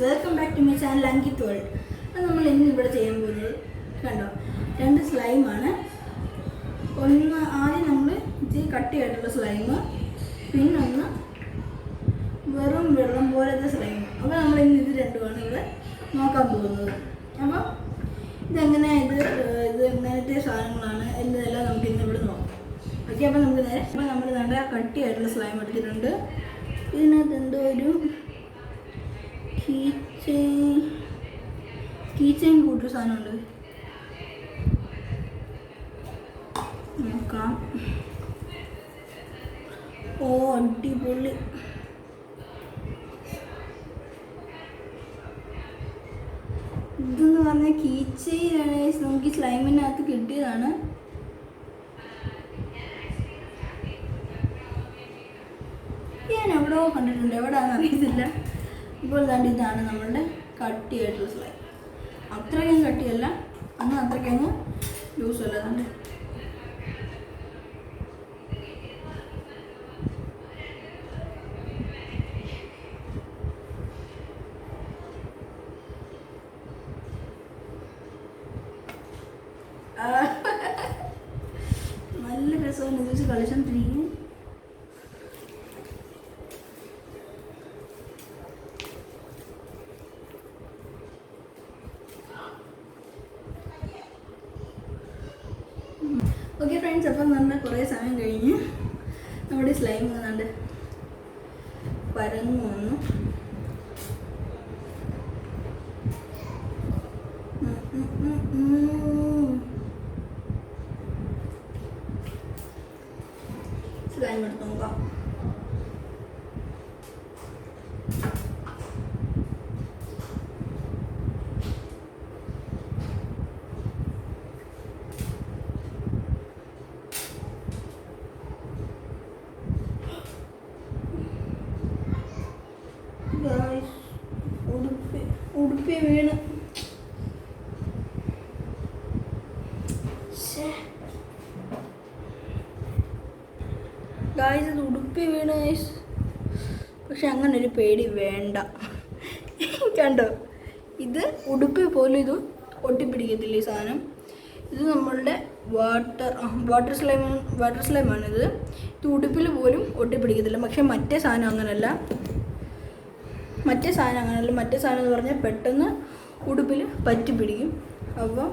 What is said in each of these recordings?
Welcome back to my channel Ankit world. അത് നമ്മൾ ഇന്ന് ഇവിടെ ചെയ്യാൻ പോകുന്നത് കണ്ടോ, 2 സ്ലൈമാണ്. ആദ്യം നമ്മൾ ഇച്ചിരി കട്ടിയായിട്ടുള്ള സ്ലൈം, പിന്നൊന്ന് വെറും വെള്ളം പോലത്തെ സ്ലൈം. അപ്പോൾ നമ്മൾ ഇന്ന് ഇത് രണ്ടുമാണ് ഇവിടെ നോക്കാൻ പോകുന്നത്. അപ്പോൾ ഇതെങ്ങനെ ഇത് എങ്ങനത്തെ സാധനങ്ങളാണ് എന്നതെല്ലാം നമുക്ക് ഇന്ന് ഇവിടെ നോക്കാം. ഓക്കെ, അപ്പോൾ നമുക്ക് നേരെ നമ്മൾ നല്ല കട്ടിയായിട്ടുള്ള സ്ലൈം എടുത്തിട്ടുണ്ട്. ഇതിനകത്ത് എന്തോ ഒരു കീച്ചെയിൻ കൂട്ടൊരു സാധനമുണ്ട്, നോക്കാം. ഓ അടിപൊളി. ഇതെന്ന് പറഞ്ഞാൽ കീച്ചെയിനാണ്. നമുക്ക് ഈ സ്ലൈമിനകത്ത് കിട്ടിയതാണ്. ഞാൻ എവിടെയോ കണ്ടിട്ടുണ്ട്, എവിടെയാണെന്ന് അറിയത്തില്ല. ഇപ്പോൾ തന്നെ ഇതാണ് നമ്മളുടെ കട്ടിയായിട്ടുള്ള സ്ലൈം. അത്രയ്ക്കും കട്ടിയല്ല, അന്ന് അത്രയ്ക്കങ്ങ് ലൂസ് അല്ല. തന്നെ നല്ല രസമാണ് ഇത് വെച്ച് കളിച്ചോണ്ടിരിക്കുന്നത്. ഓക്കെ ഫ്രണ്ട്സ്, അപ്പം നമ്മൾ കുറേ സമയം കഴിഞ്ഞ് നമ്മുടെ സ്ലൈം വന്നാണ്ട് പരന്നു വന്നു. സ്ലൈം എടുത്ത് നോക്കാം. ഉടുപ്പി വീണ് ഗായ്സ്, ഇത് ഉടുപ്പി വീണ് ഗായ്സ്. പക്ഷെ അങ്ങനെ ഒരു പേടി വേണ്ട. കണ്ടോ, ഇത് ഉടുപ്പി പോലും ഇത് ഒട്ടിപ്പിടിക്കത്തില്ല ഈ സാധനം. ഇത് നമ്മളുടെ വാട്ടർ സ്ലൈമാണിത്. ഇത് ഉടുപ്പിൽ പോലും ഒട്ടിപ്പിടിക്കത്തില്ല. പക്ഷെ മറ്റേ സാധനം അങ്ങനല്ല. മറ്റേ സാധനം എന്ന് പറഞ്ഞാൽ പെട്ടെന്ന് ഉടുപ്പിൽ പറ്റി പിടിക്കും. അപ്പോൾ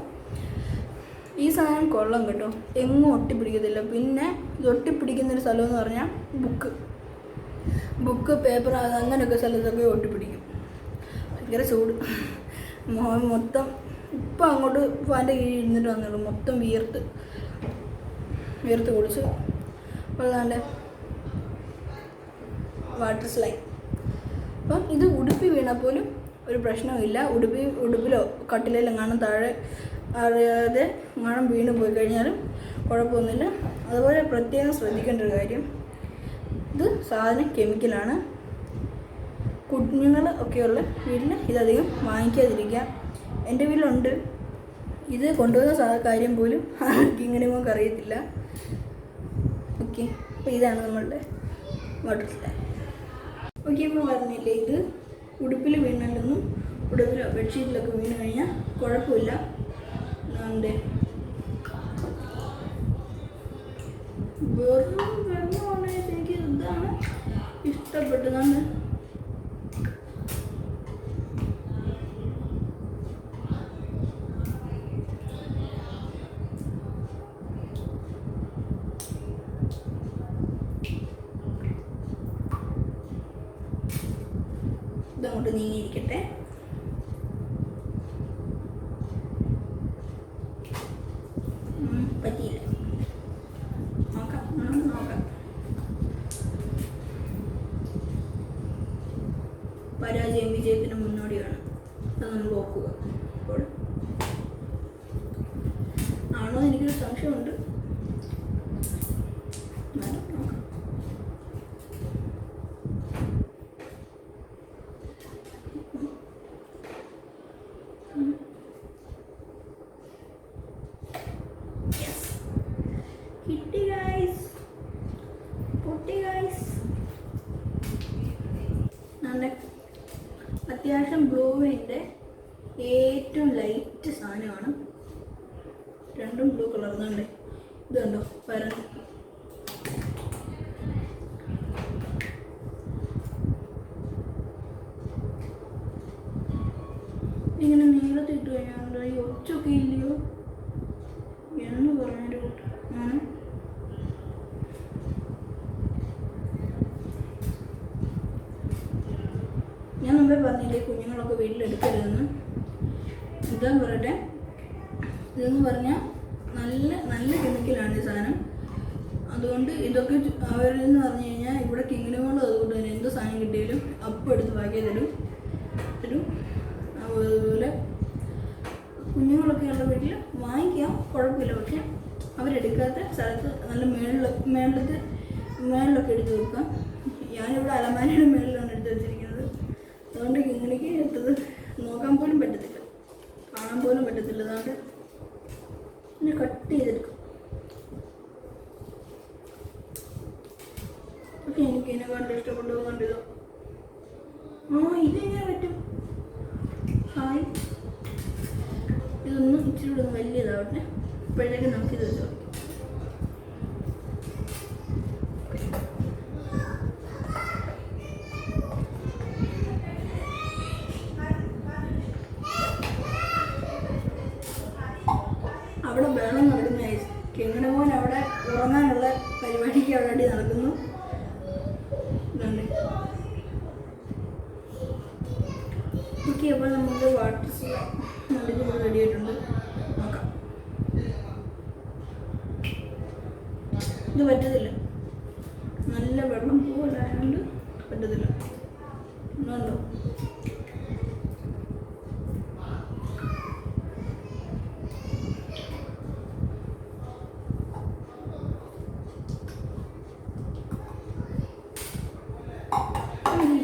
ഈ സാധനം കൊള്ളം കേട്ടോ, എങ്ങും ഒട്ടിപ്പിടിക്കത്തില്ല. പിന്നെ ഇത് ഒട്ടിപ്പിടിക്കുന്നൊരു സ്ഥലമെന്ന് പറഞ്ഞാൽ ബുക്ക് പേപ്പർ അങ്ങനെയൊക്കെ സ്ഥലത്തൊക്കെ ഒട്ടിപ്പിടിക്കും. ഭയങ്കര ചൂട്. മൊത്തം ഇപ്പം അങ്ങോട്ട് ഫാൻ്റെ കീഴിൽ ഇരുന്നിട്ട് വന്നുള്ളൂ. മൊത്തം വിയർത്ത് കുടിച്ച്. അപ്പോൾ അതാണ്ട് വാട്ടർ സ്ലൈം. അപ്പം ഇത് ഉടുപ്പി വീണാൽ പോലും ഒരു പ്രശ്നമില്ല. ഉടുപ്പിലോ കട്ടിലെങ്ങാനും താഴെ അറിയാതെ എങ്ങാനും വീണ് പോയി കഴിഞ്ഞാലും കുഴപ്പമൊന്നുമില്ല. അതുപോലെ പ്രത്യേകം ശ്രദ്ധിക്കേണ്ട ഒരു കാര്യം, ഇത് സാധനം കെമിക്കലാണ്. കുഞ്ഞുങ്ങൾ ഒക്കെയുള്ള വീട്ടിൽ ഇതധികം വാങ്ങിക്കാതിരിക്കുക. എൻ്റെ വീട്ടിലുണ്ട്. ഇത് കൊണ്ടുപോകുന്ന കാര്യം പോലും ഇങ്ങനെ നമുക്ക് അറിയത്തില്ല. ഓക്കെ, അപ്പോൾ ഇതാണ് നമ്മളുടെ വാട്ടർ സ്ലൈം. ഓക്കെ, ഇപ്പോൾ പറഞ്ഞില്ലേ, ഇത് ഉടുപ്പിൽ വീണിട്ടൊന്നും ഉടുപ്പിലോ ബെഡ്ഷീറ്റിലൊക്കെ വീണ് കഴിഞ്ഞാൽ കുഴപ്പമില്ല. വെറും വെള്ളമാണ്. എനിക്ക് ഇതാണ് ഇഷ്ടപ്പെട്ടതാണ്. ഇതങ്ങോട്ട് നീങ്ങിയിരിക്കട്ടെ. പറ്റിയില്ല, നോക്കാം. പരാജയം വിജയത്തിന് മുന്നോടിയാണ്. അത് നമ്മൾ നോക്കുക. അപ്പോൾ ആണോ എനിക്കൊരു സംശയമുണ്ട്. നോക്കാം. കിട്ടി ഗൈസ്, പൊട്ടി ഗൈസ്. അത്യാവശ്യം ബ്ലൂവിൻ്റെ ഏറ്റവും ലൈറ്റ് സാധനമാണ്. രണ്ടും ബ്ലൂ കളർന്നുണ്ട്. ഇത് കണ്ടോ പരന്ന്. ഇങ്ങനെ നീളത്തിട്ട് കഴിഞ്ഞാൽ ഈ ഒച്ചൊക്കെ ഇല്ലയോ എന്ന് പറഞ്ഞൊരു ഞാൻ മുമ്പേ പറഞ്ഞില്ലേ കുഞ്ഞുങ്ങളൊക്കെ വീട്ടിലെടുക്കരുതെന്ന്. എന്താന്ന് പറയട്ടെ, ഇതെന്ന് പറഞ്ഞാൽ നല്ല നല്ല കെമിക്കലാണ് ഈ സാധനം. അതുകൊണ്ട് ഇതൊക്കെ അവരെന്ന് പറഞ്ഞു കഴിഞ്ഞാൽ ഇവിടെ കിങ്ങിണികളും അതുകൊണ്ട് തന്നെ എന്ത് സാധനം കിട്ടിയാലും അപ്പം എടുത്ത് പാക്കിയതിടും. അതുപോലെ കുഞ്ഞുങ്ങളൊക്കെ ഉള്ള വീട്ടിൽ വാങ്ങിക്കാം, കുഴപ്പമില്ല. പക്ഷെ അവരെടുക്കാത്ത സ്ഥലത്ത് നല്ല മേളിലൊക്കെ എടുത്ത് വെക്കാം. ഞാനിവിടെ അലമാരയുടെ മേളിലാണ് എടുത്ത് വെച്ചിരിക്കുന്നത്. അതുകൊണ്ട് കിങ്ങിണിക്ക് എടുത്തത് നോക്കാൻ പോലും പറ്റത്തില്ല, കാണാൻ പോലും പറ്റത്തില്ല. അതുകൊണ്ട് പിന്നെ കട്ട് ചെയ്തെടുക്കും. പക്ഷെ എനിക്ക് ഇതിനെ കണ്ട് ഇഷ്ടപ്പെട്ടു. കണ്ടിതോ ഇതെങ്ങനെ പറ്റും? ഹായ്, ഇതൊന്നും ഇച്ചിരി കൂടെ വലിയതാവട്ടെ. അപ്പോഴത്തേക്കും നമുക്കിത് വെച്ചോ. അവിടെ വെള്ളം നടക്കുന്ന കിങ്ങടെ മോൻ അവിടെ ഉറങ്ങാനുള്ള പരിപാടിക്ക് അവിടെ നടക്കുന്നു. ഓക്കെ, അപ്പോൾ നമുക്ക് വാട്ടർ സ്ലൈഡ് റെഡി ആയിട്ടുണ്ട്. നോക്കാം. ഇത് പറ്റത്തില്ല, നല്ല വെള്ളം പോലെ ആയതുകൊണ്ട് പറ്റത്തില്ല. ഉണ്ടോ?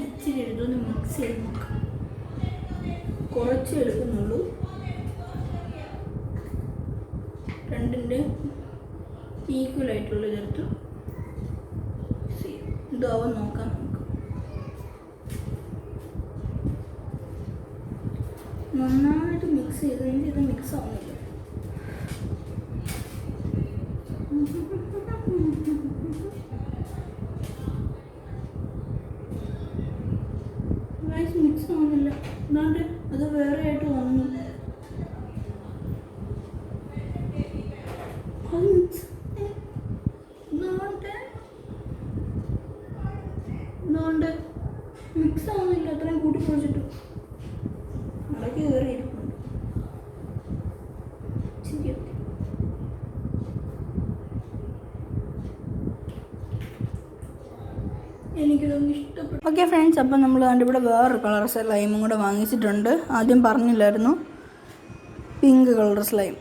ഇച്ചിരി എടുത്തൊന്ന് മിക്സ് ചെയ്ത് നോക്കാം. കുറച്ച് എടുക്കുന്നുള്ളൂ. രണ്ടിൻ്റെ ഈക്വലായിട്ടുള്ള ചേർത്ത് ഇതാവും നോക്കാം നമുക്ക്. നന്നായിട്ട് മിക്സ് ചെയ്തെങ്കിൽ ഇത് മിക്സ് ആവുന്നില്ല. മിക്സ് ആവുന്നില്ല. എന്നാണ്ട് അത് വേറെ ആയിട്ട് വന്നു. അത് എന്നാണ്ട് മിക്സ് ആവുന്നില്ല. അത്രയും കൂട്ടി പൊളിച്ചിട്ടു അടക്കി കയറി ഇരിക്കുന്നുണ്ട്. എനിക്കിതൊന്നും ഇഷ്ടപ്പെട്ടു. ഓക്കെ ഫ്രണ്ട്സ്, അപ്പം നമ്മൾ ഇവിടെ വേറൊരു കളർ സ്ലൈമും കൂടെ വാങ്ങിച്ചിട്ടുണ്ട്. ആദ്യം പറഞ്ഞില്ലായിരുന്നു, പിങ്ക് കളർ സ്ലൈം.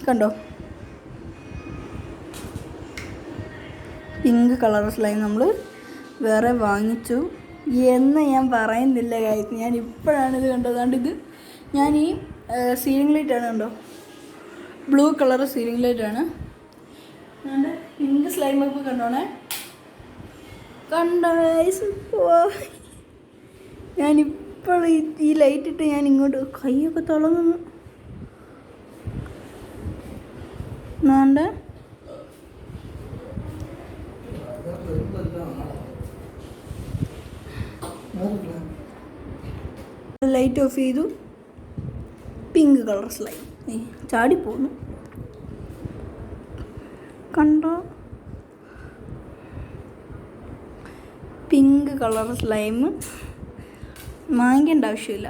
കണ്ടോ, പിങ്ക് കളർ സ്ലൈം നമ്മൾ വേറെ വാങ്ങിച്ചു എന്ന് ഞാൻ പറയുന്നില്ല കാര്യം. ഞാൻ ഇപ്പോഴാണിത് കണ്ടത്. അതുകൊണ്ട് ഇത് ഞാൻ ഈ സീലിംഗ് ലൈറ്റാണ്, കണ്ടോ, ബ്ലൂ കളർ സീലിംഗ് ലൈറ്റാണ്. അതുകൊണ്ട് പിങ്ക് സ്ലൈമൊക്കെ കണ്ടോണേ. കണ്ടോ, ഞാനിപ്പോൾ ഈ ലൈറ്റ് ഇട്ട് ഞാൻ ഇങ്ങോട്ട് കൈയൊക്കെ തിളങ്ങുന്നു. എന്നാണ്ട് ലൈറ്റ് ഓഫ് ചെയ്തു. പിങ്ക് കളർ സ്ലൈം ചാടിപ്പോന്നു. കണ്ടോ, പിങ്ക് കളർ സ്ലൈം വാങ്ങിക്കേണ്ട ആവശ്യമില്ല.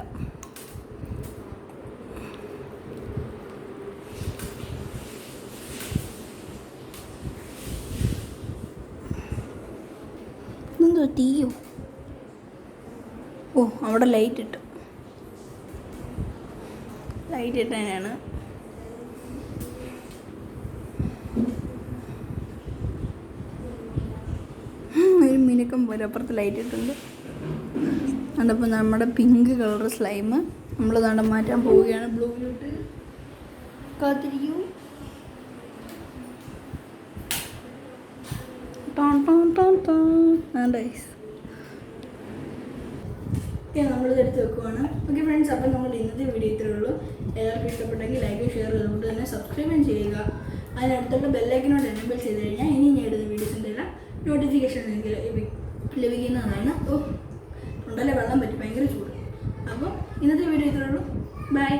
എന്തോ തീയോ? ഓ, അവിടെ ലൈറ്റ് ഇട്ടു. ലൈറ്റ് ഇട്ടതിനാണ്. ഒരു മിനുക്കം പോലെ അപ്പുറത്ത് ലൈറ്റ് ഇട്ടുണ്ട്. അതപ്പോൾ നമ്മുടെ പിങ്ക് കളർ സ്ലൈം നമ്മൾ നടൻ മാറ്റാൻ പോവുകയാണ്. ബ്ലൂവിലോട്ട് കാത്തിരിക്കൂ. നമ്മളിത് എടുത്ത് വെക്കുവാണ്. ഓക്കെ ഫ്രണ്ട്സ്, അപ്പം നമ്മൾ ഇന്നത്തെ വീഡിയോ ഇത്രയേ ഉള്ളൂ. എല്ലാവർക്കും ഇഷ്ടപ്പെട്ടെങ്കിൽ ലൈക്ക് ഷെയർ അതുകൊണ്ട് തന്നെ സബ്സ്ക്രൈബും ചെയ്യുക. അതിനടുത്തുള്ള ബെല്ലൈക്കനോട് എനേബിൾ ചെയ്ത് കഴിഞ്ഞാൽ ഇനി ഞാൻ ഇടുന്ന വീഡിയോസിൻ്റെ എല്ലാം നോട്ടിഫിക്കേഷൻ ലഭിക്കുന്നതാണ്. തൊണ്ടയിലെ വെള്ളം പറ്റി ഭയങ്കര ചൂട്. അപ്പം ഇന്നത്തെ വീഡിയോ ഇത്രയേ ഉള്ളൂ. ബൈ.